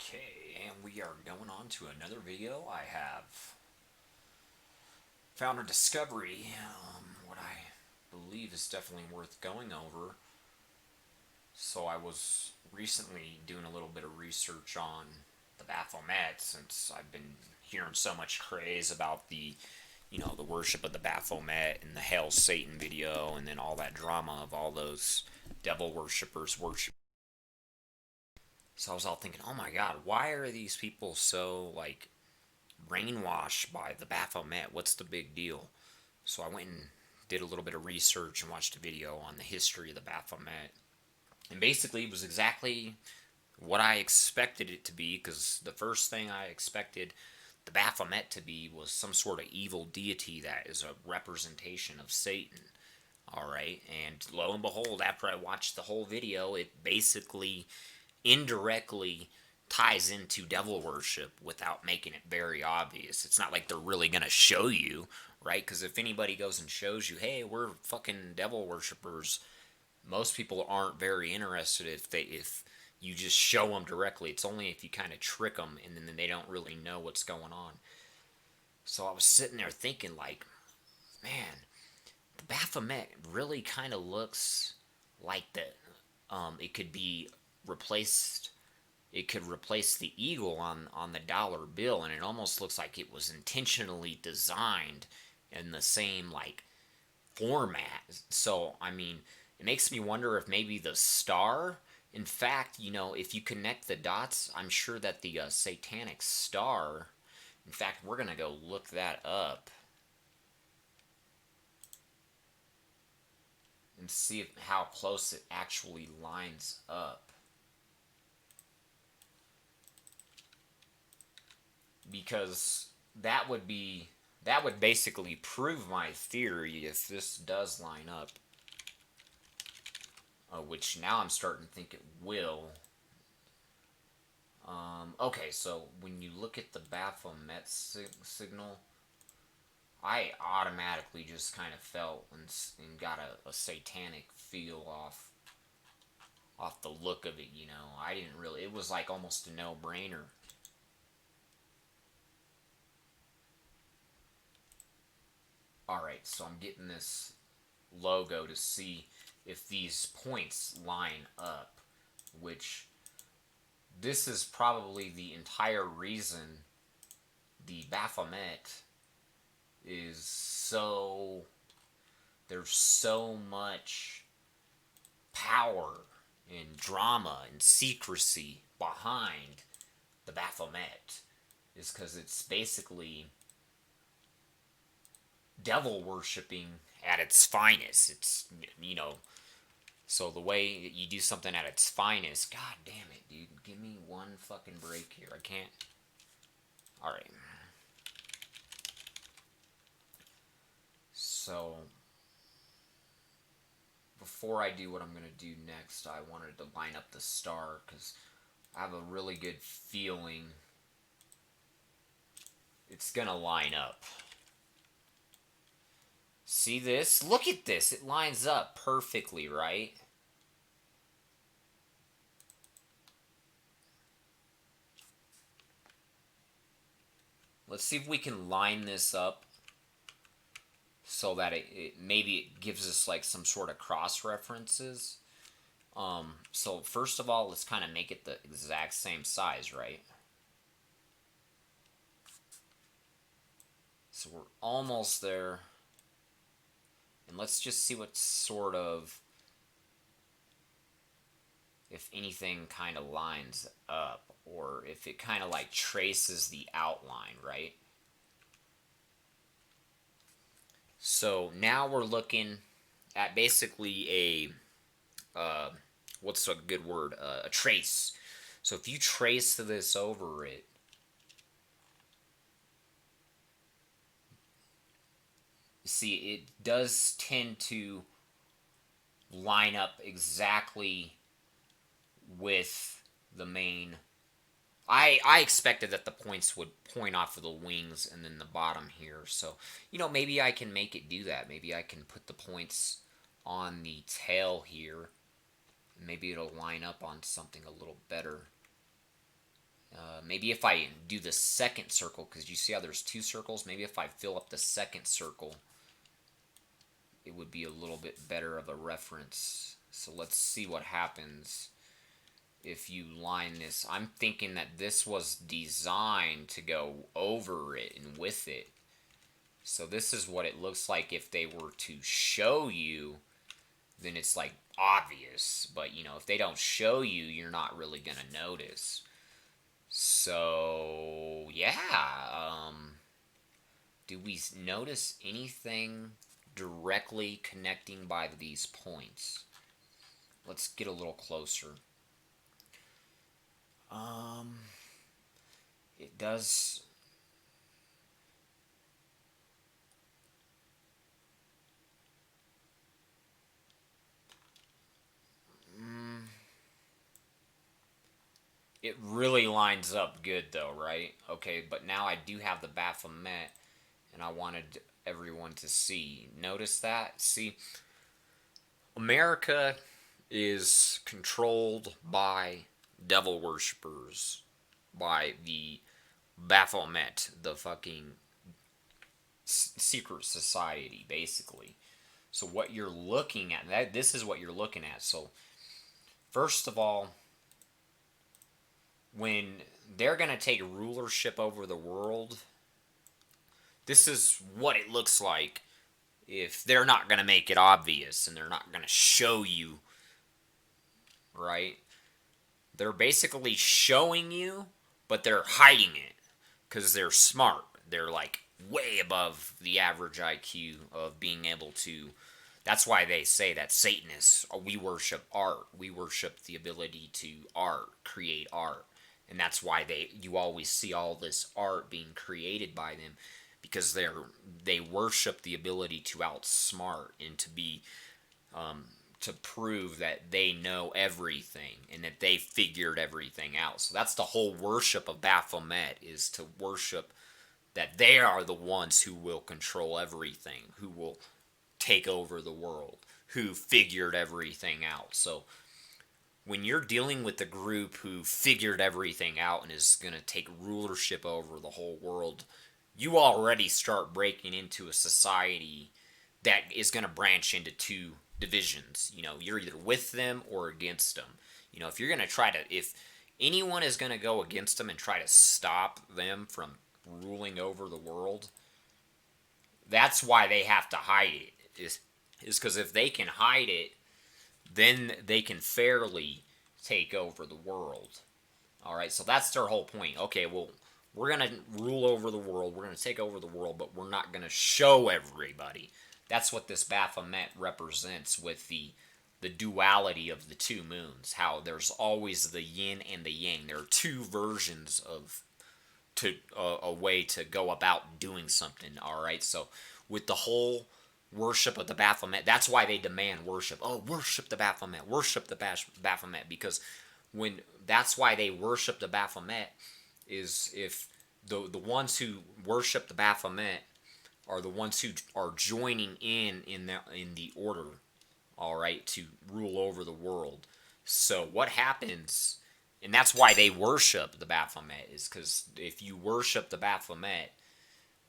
Okay, and we are going on to another video. I have found a discovery, what I believe is definitely worth going over. So I was recently doing a little bit of research on the Baphomet since I've been hearing so much craze about the worship of the Baphomet and the Hail Satan video and then all that drama of all those devil worshippers worship. So I was all thinking, oh my god, why are these people so brainwashed by the Baphomet? What's the big deal? So I went and did a little bit of research and watched a video on the history of the Baphomet. And basically, it was exactly what I expected it to be, because the first thing I expected the Baphomet to be was some sort of evil deity that is a representation of Satan. Alright, and lo and behold, after I watched the whole video, it basically indirectly ties into devil worship without making it very obvious. It's not like they're really going to show you, right? Because if anybody goes and shows you, hey, we're fucking devil worshippers, most people aren't very interested if you just show them directly. It's only if you kind of trick them and then they don't really know what's going on. So I was sitting there thinking, like, man, the Baphomet really kind of looks like it could be replaced. It could replace the eagle on the dollar bill, and it almost looks like it was intentionally designed in the same format. So I mean, it makes me wonder if maybe the star, in fact, if you connect the dots, I'm sure that the satanic star, in fact, we're gonna go look that up and see how close it actually lines up, because that would be that would basically prove my theory if this does line up, which now I'm starting to think it will. Okay, so when you look at the Baphomet signal, I automatically just kind of felt and got a satanic feel off the look of it. I didn't really. It was like almost a no-brainer. All right, so I'm getting this logo to see if these points line up, which this is probably the entire reason the Baphomet is so there's so much power and drama and secrecy behind the Baphomet, is because it's basically devil worshipping at its finest. So the way you do something at its finest, god damn it, dude, give me one fucking break here. I can't. All right. So before I do what I'm gonna do next, I wanted to line up the star because I have a really good feeling it's gonna line up. See this? Look at this. It lines up perfectly, right? Let's see if we can line this up so that maybe it gives us like some sort of cross references. So first of all, let's kind of make it the exact same size, right? So we're almost there. And let's just see what sort of, if anything kind of lines up, or if it kind of like traces the outline, right? So now we're looking at basically what's a good word? A trace. So if you trace this over it, see, it does tend to line up exactly with the main. I expected that the points would point off of the wings and then the bottom here. So, maybe I can make it do that. Maybe I can put the points on the tail here. Maybe it'll line up on something a little better. maybe if I do the second circle, because you see how there's two circles, maybe if I fill up the second circle, it would be a little bit better of a reference. So let's see what happens if you line this. I'm thinking that this was designed to go over it and with it. So this is what it looks like if they were to show you, then it's like obvious. But you know, if they don't show you, you're not really gonna notice. So yeah, do we notice anything directly connecting by these points? Let's get a little closer. It does. It really lines up good though, right? Okay, but now I do have the Baphomet, and I wanted everyone to see. Notice that? See, America is controlled by devil worshippers, by the Baphomet, the fucking secret society, basically. So what you're looking at, this is what you're looking at. So first of all, when they're going to take rulership over the world, this is what it looks like if they're not going to make it obvious and they're not going to show you, right? They're basically showing you, but they're hiding it because they're smart. They're like way above the average IQ of being able to. That's why they say that Satanists, we worship art. We worship the ability to create art. And that's why you always see all this art being created by them, because they worship the ability to outsmart and to be to prove that they know everything and that they figured everything out. So that's the whole worship of Baphomet, is to worship that they are the ones who will control everything, who will take over the world, who figured everything out. So when you're dealing with the group who figured everything out and is going to take rulership over the whole world, you already start breaking into a society that is going to branch into two divisions. You know, you're either with them or against them. You know, if you're going to if anyone is going to go against them and try to stop them from ruling over the world, that's why they have to hide it. Is because if they can hide it, then they can fairly take over the world. All right, so that's their whole point. Okay, well, we're going to rule over the world. We're going to take over the world, but we're not going to show everybody. That's what this Baphomet represents with the duality of the two moons. How there's always the yin and the yang. There are two versions of a way to go about doing something. All right, so with the whole worship of the Baphomet, that's why they demand worship. Oh, worship the Baphomet, worship the Baphomet, because that's why they worship the Baphomet, is if the ones who worship the Baphomet are the ones who are joining in the order, all right, to rule over the world. So what happens, and that's why they worship the Baphomet, is because if you worship the Baphomet,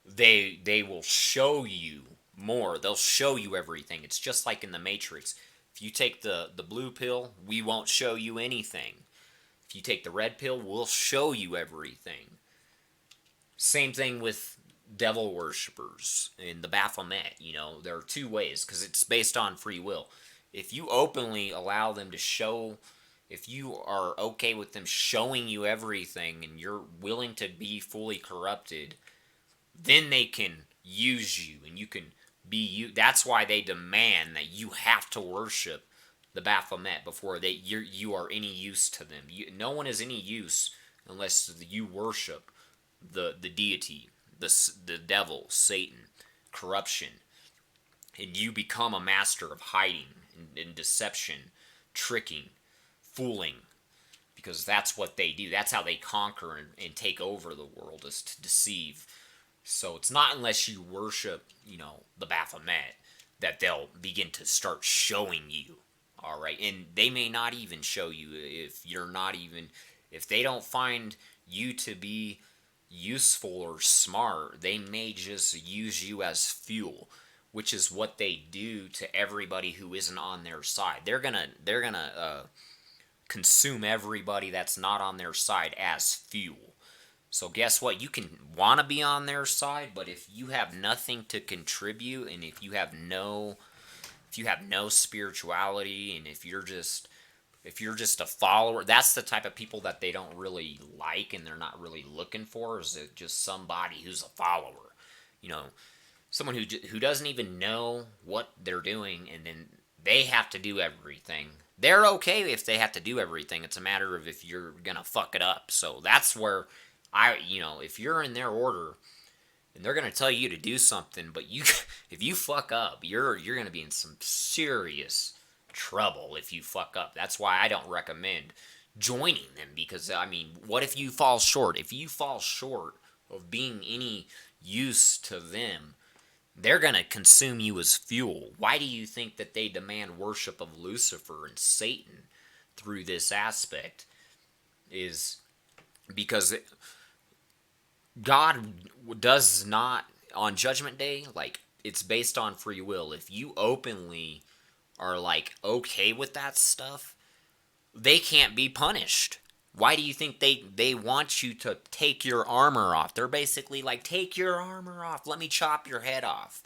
they will show you more. They'll show you everything. It's just like in the Matrix. If you take the blue pill, we won't show you anything. If you take the red pill, we'll show you everything. Same thing with devil worshippers in the Baphomet. You know, there are two ways, because it's based on free will. If you openly allow them to show, if you are okay with them showing you everything and you're willing to be fully corrupted, then they can use you and you can be you. That's why they demand that you have to worship the Baphomet before you are any use to them. No one is any use unless you worship the deity, the devil, Satan, corruption, and you become a master of hiding and deception, tricking, fooling, because that's what they do. That's how they conquer and take over the world, is to deceive. So it's not unless you worship, the Baphomet, that they'll begin to start showing you. All right, and they may not even show you if they don't find you to be useful or smart. They may just use you as fuel, which is what they do to everybody who isn't on their side. They're gonna consume everybody that's not on their side as fuel. So guess what? You can want to be on their side, but if you have nothing to contribute, and if you have no spirituality, and if you're just a follower, that's the type of people that they don't really like and they're not really looking for. Is it just somebody who's a follower? You know, someone who doesn't even know what they're doing, and then they have to do everything. They're okay if they have to do everything. It's a matter of if you're gonna fuck it up. So that's where if you're in their order and they're gonna tell you to do something, but if you fuck up, you're gonna be in some serious trouble if you fuck up. That's why I don't recommend joining them, because I mean, what if you fall short? If you fall short of being any use to them, they're going to consume you as fuel. Why do you think that they demand worship of Lucifer and Satan through this aspect? Is because God does not, on Judgment Day, like, it's based on free will. If you openly are, like, okay with that stuff, they can't be punished. Why do you think they want you to take your armor off? They're basically like, take your armor off, let me chop your head off.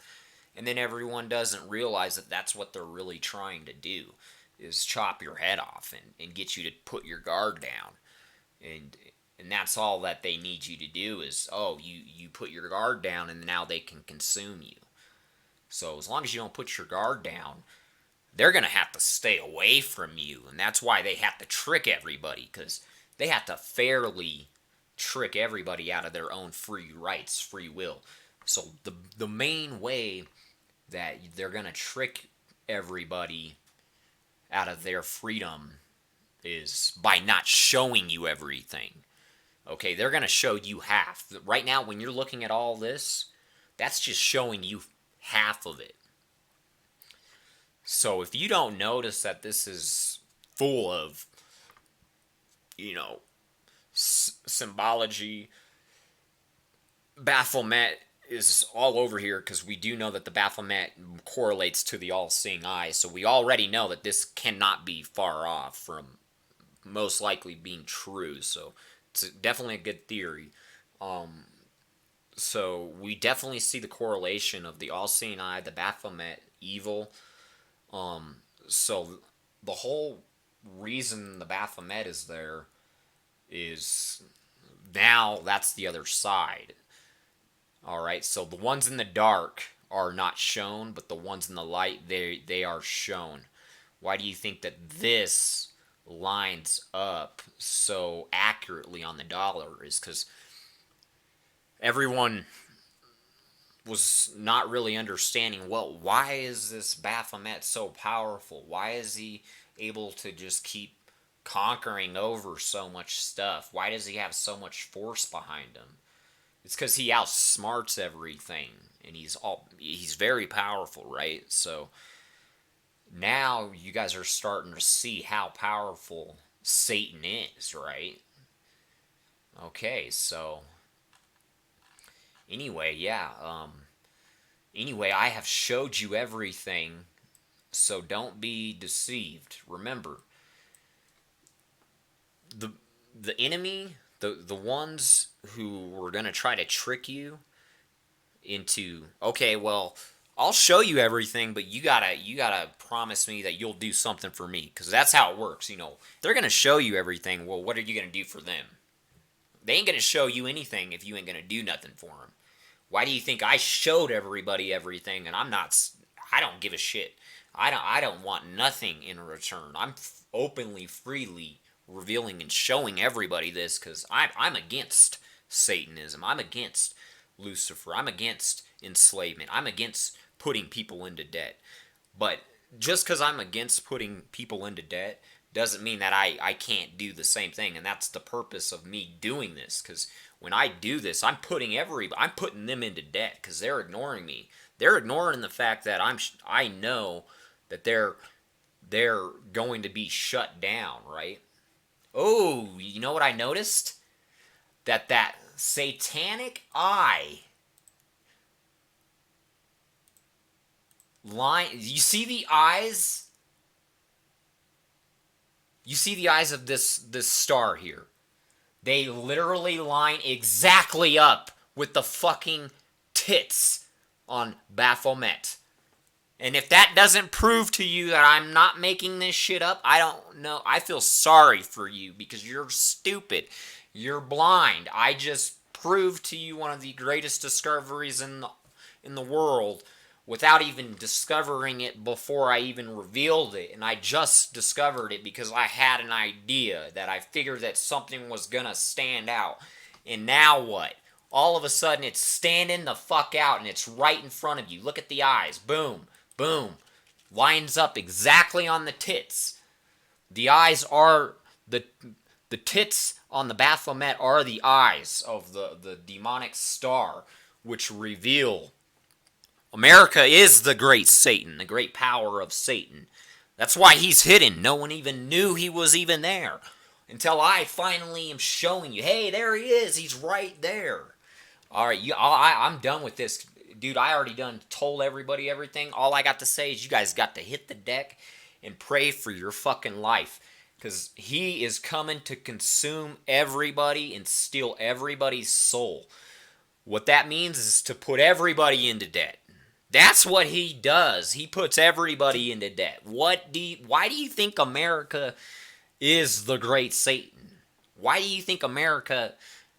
And then everyone doesn't realize that that's what they're really trying to do, is chop your head off and get you to put your guard down. And that's all that they need you to do is, oh, you put your guard down and now they can consume you. So as long as you don't put your guard down, they're going to have to stay away from you. And that's why they have to trick everybody, because they have to fairly trick everybody out of their own free rights, free will. So the main way that they're going to trick everybody out of their freedom is by not showing you everything. Okay, they're going to show you half. Right now, when you're looking at all this, that's just showing you half of it. So if you don't notice that this is full of, symbology, Baphomet is all over here, because we do know that the Baphomet correlates to the all-seeing eye, so we already know that this cannot be far off from most likely being true, so it's definitely a good theory. So we definitely see the correlation of the all-seeing eye, the Baphomet, evil. So the whole reason the Baphomet is there is now that's the other side. Alright, so the ones in the dark are not shown, but the ones in the light, they are shown. Why do you think that this lines up so accurately on the dollar? Is because everyone was not really understanding, well, why is this Baphomet so powerful? Why is he able to just keep conquering over so much stuff? Why does he have so much force behind him? It's because he outsmarts everything, and he's very powerful, right? So now you guys are starting to see how powerful Satan is, right? Okay, so anyway, yeah. Anyway, I have showed you everything, so don't be deceived. Remember, the enemy, the ones who were gonna try to trick you into, okay, well, I'll show you everything, but you gotta promise me that you'll do something for me, because that's how it works. They're gonna show you everything. Well, what are you gonna do for them? They ain't gonna show you anything if you ain't gonna do nothing for them. Why do you think I showed everybody everything, and I don't give a shit. I don't want nothing in return. I'm openly, freely revealing and showing everybody this, because I'm against Satanism. I'm against Lucifer. I'm against enslavement. I'm against putting people into debt. But just because I'm against putting people into debt doesn't mean that I can't do the same thing. And that's the purpose of me doing this, because when I do this, I'm putting them into debt, because they're ignoring me. They're ignoring the fact that I know that they're going to be shut down, right? Oh, you know what I noticed? that satanic eye line, you see the eyes? You see the eyes of this star here? They literally line exactly up with the fucking tits on Baphomet. And if that doesn't prove to you that I'm not making this shit up, I don't know. I feel sorry for you because you're stupid. You're blind. I just proved to you one of the greatest discoveries in the world without even discovering it before I even revealed it. And I just discovered it because I had an idea that I figured that something was gonna stand out. And now what? All of a sudden it's standing the fuck out and it's right in front of you. Look at the eyes. Boom. Boom. Lines up exactly on the tits. The eyes are the tits on the Baphomet are the eyes of the demonic star, which reveal America is the great Satan, the great power of Satan. That's why he's hidden. No one even knew he was even there until I finally am showing you. Hey, there he is. He's right there. All right, I'm done with this. Dude, I already told everybody everything. All I got to say is you guys got to hit the deck and pray for your fucking life. Because he is coming to consume everybody and steal everybody's soul. What that means is to put everybody into debt. That's what he does. He puts everybody into debt. Why do you think America is the great Satan? Why do you think America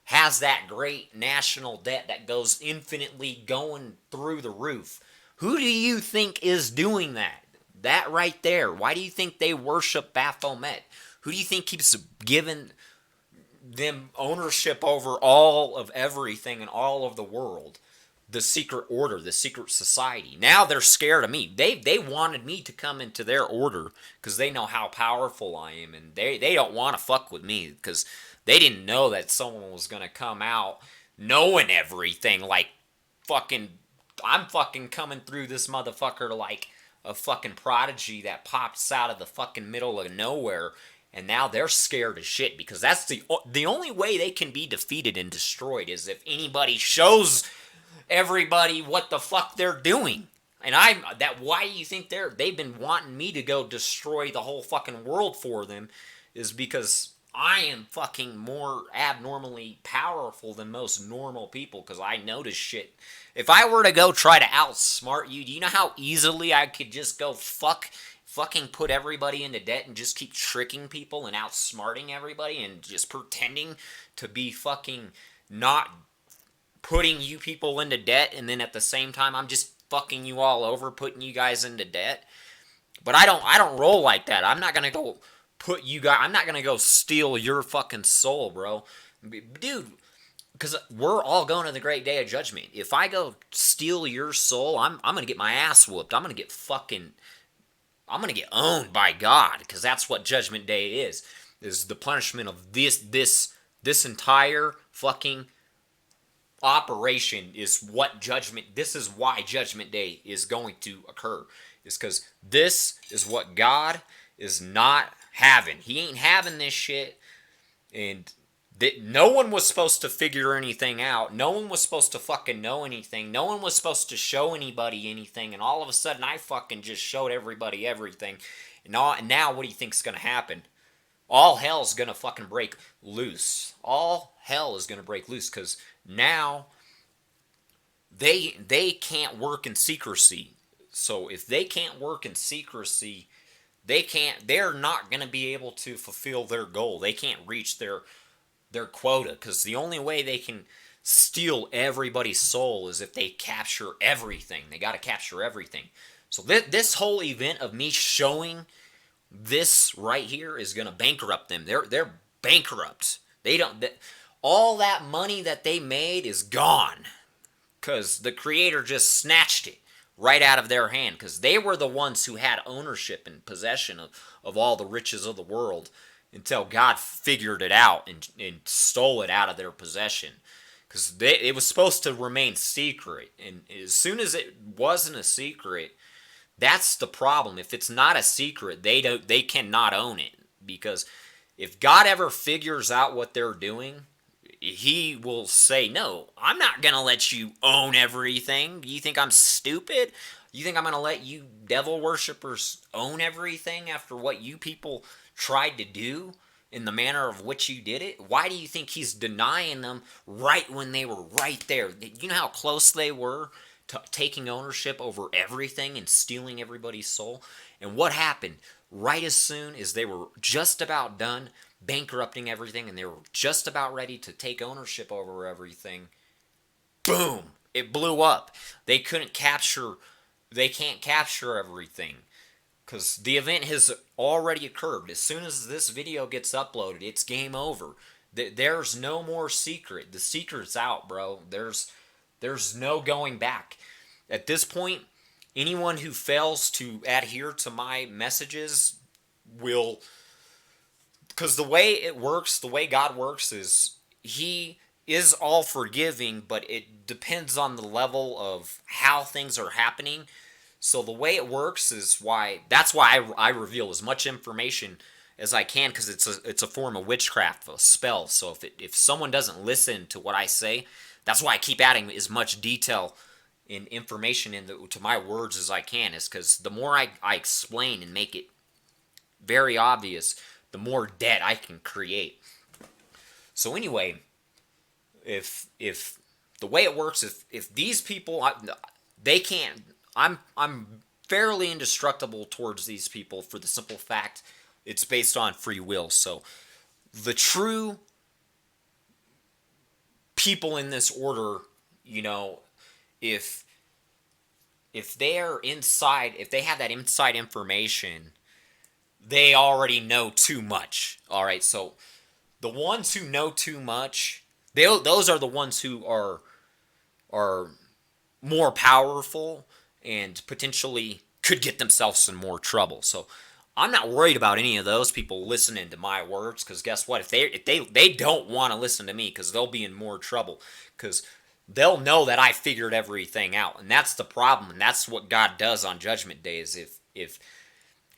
has that great national debt that goes infinitely going through the roof? Who do you think is doing that? That right there. Why do you think they worship Baphomet? Who do you think keeps giving them ownership over all of everything in all of the world? The secret order, the secret society. Now they're scared of me. They wanted me to come into their order because they know how powerful I am, and they don't want to fuck with me because they didn't know that someone was going to come out knowing everything. Like, I'm fucking coming through this motherfucker like a fucking prodigy that pops out of the fucking middle of nowhere. And now they're scared as shit because that's the only way they can be defeated and destroyed is if anybody shows everybody what the fuck they're doing. And why do you think they've been wanting me to go destroy the whole fucking world for them is because I am fucking more abnormally powerful than most normal people because I notice shit. If I were to go try to outsmart you, do you know how easily I could just go fucking put everybody into debt and just keep tricking people and outsmarting everybody and just pretending to be fucking not putting you people into debt, and then at the same time I'm just fucking you all over, putting you guys into debt? But I don't roll like that. I'm not gonna go put you guys. I'm not gonna go steal your fucking soul, bro, dude. Because we're all going to the great day of judgment. If I go steal your soul, I'm gonna get my ass whooped. I'm gonna get owned by God, because that's what Judgment Day is the punishment of this entire fucking operation. This is why Judgment Day is going to occur, is because this is what God is not having. He ain't having this shit, and no one was supposed to figure anything out. No one was supposed to fucking know anything. No one was supposed to show anybody anything. And all of a sudden, I fucking just showed everybody everything. And now what do you think's gonna happen? All hell's gonna fucking break loose. All hell is gonna break loose because now they can't work in secrecy. So if they can't work in secrecy, they're not gonna be able to fulfill their goal. They can't reach their quota, because the only way they can steal everybody's soul is if they capture everything. They got to capture everything. So this whole event of me showing this right here is going to bankrupt them. They're bankrupt. All that money that they made is gone because the Creator just snatched it right out of their hand, because they were the ones who had ownership and possession of all the riches of the world, until God figured it out and stole it out of their possession. Because it was supposed to remain secret. And as soon as it wasn't a secret, that's the problem. If it's not a secret, they cannot own it. Because if God ever figures out what they're doing, he will say, no, I'm not going to let you own everything. You think I'm stupid? You think I'm going to let you devil worshippers own everything after what you people tried to do in the manner of which you did it? Why do you think he's denying them right when they were right there? You know how close they were to taking ownership over everything and stealing everybody's soul? And what happened? Right as soon as they were just about done bankrupting everything and they were just about ready to take ownership over everything, boom, it blew up. They can't capture everything because the event has already occurred. As soon as this video gets uploaded, it's game over. There's no more secret. The secret's out, bro. There's no going back. At this point, anyone who fails to adhere to my messages will... Because the way it works, the way God works is he is all forgiving, but it depends on the level of how things are happening. So the way it works is that's why I reveal as much information as I can, because it's a form of witchcraft, a spell. So if someone doesn't listen to what I say, that's why I keep adding as much detail and information to my words as I can, is because the more I explain and make it very obvious, the more debt I can create. So anyway, if the way it works, if these people, they can't, I'm fairly indestructible towards these people for the simple fact it's based on free will. So the true people in this order, if they're inside, if they have that inside information, they already know too much. All right, so the ones who know too much, those are the ones who are more powerful and potentially could get themselves in more trouble. So I'm not worried about any of those people listening to my words, because guess what? If they don't want to listen to me, because they'll be in more trouble, because they'll know that I figured everything out, and that's the problem, and that's what God does on Judgment Day. Is if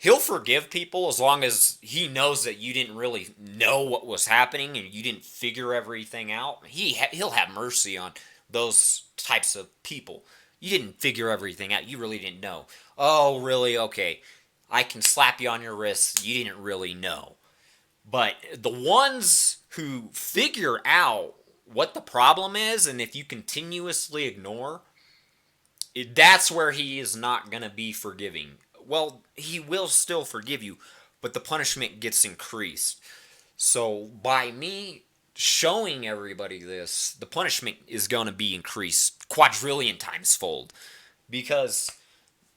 He'll forgive people as long as he knows that you didn't really know what was happening and you didn't figure everything out. He'll have mercy on those types of people. You didn't figure everything out. You really didn't know. Oh, really? Okay. I can slap you on your wrist. You didn't really know. But the ones who figure out what the problem is, and if you continuously ignore, that's where he is not going to be forgiving. Well, he will still forgive you, but the punishment gets increased. So by me showing everybody this, the punishment is going to be increased quadrillion times fold, because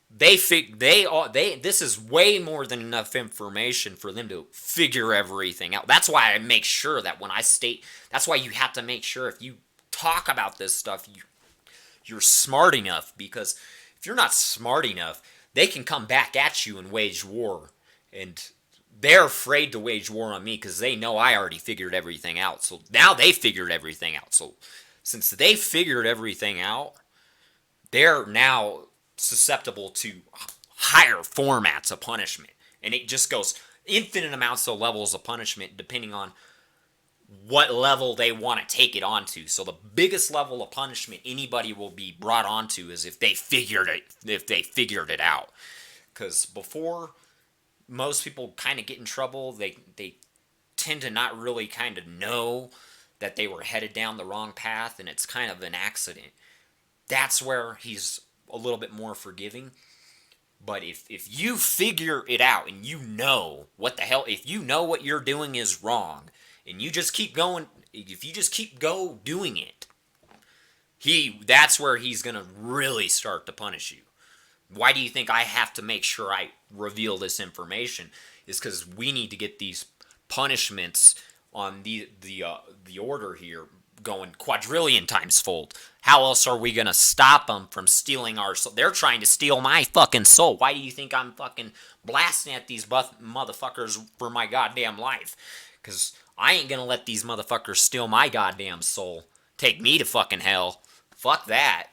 this is way more than enough information for them to figure everything out. That's why I make sure that when I state, that's why you have to make sure if you talk about this stuff, you're smart enough, because if you're not smart enough, they can come back at you and wage war. And they're afraid to wage war on me because they know I already figured everything out. So now they figured everything out. So since they figured everything out, they're now susceptible to higher formats of punishment. And it just goes infinite amounts of levels of punishment depending on what level they want to take it onto. So the biggest level of punishment anybody will be brought onto is if they figured it out. Because before most people kind of get in trouble, they tend to not really kind of know that they were headed down the wrong path, and it's kind of an accident. That's where he's a little bit more forgiving. But if you figure it out and you know what the hell, if you know what you're doing is wrong, and you just keep going, if you just keep doing it, that's where he's going to really start to punish you. Why do you think I have to make sure I reveal this information? Is because we need to get these punishments on the order here going quadrillion times fold. How else are we going to stop them from stealing our soul? They're trying to steal my fucking soul. Why do you think I'm fucking blasting at these motherfuckers for my goddamn life? Because I ain't gonna let these motherfuckers steal my goddamn soul. Take me to fucking hell. Fuck that.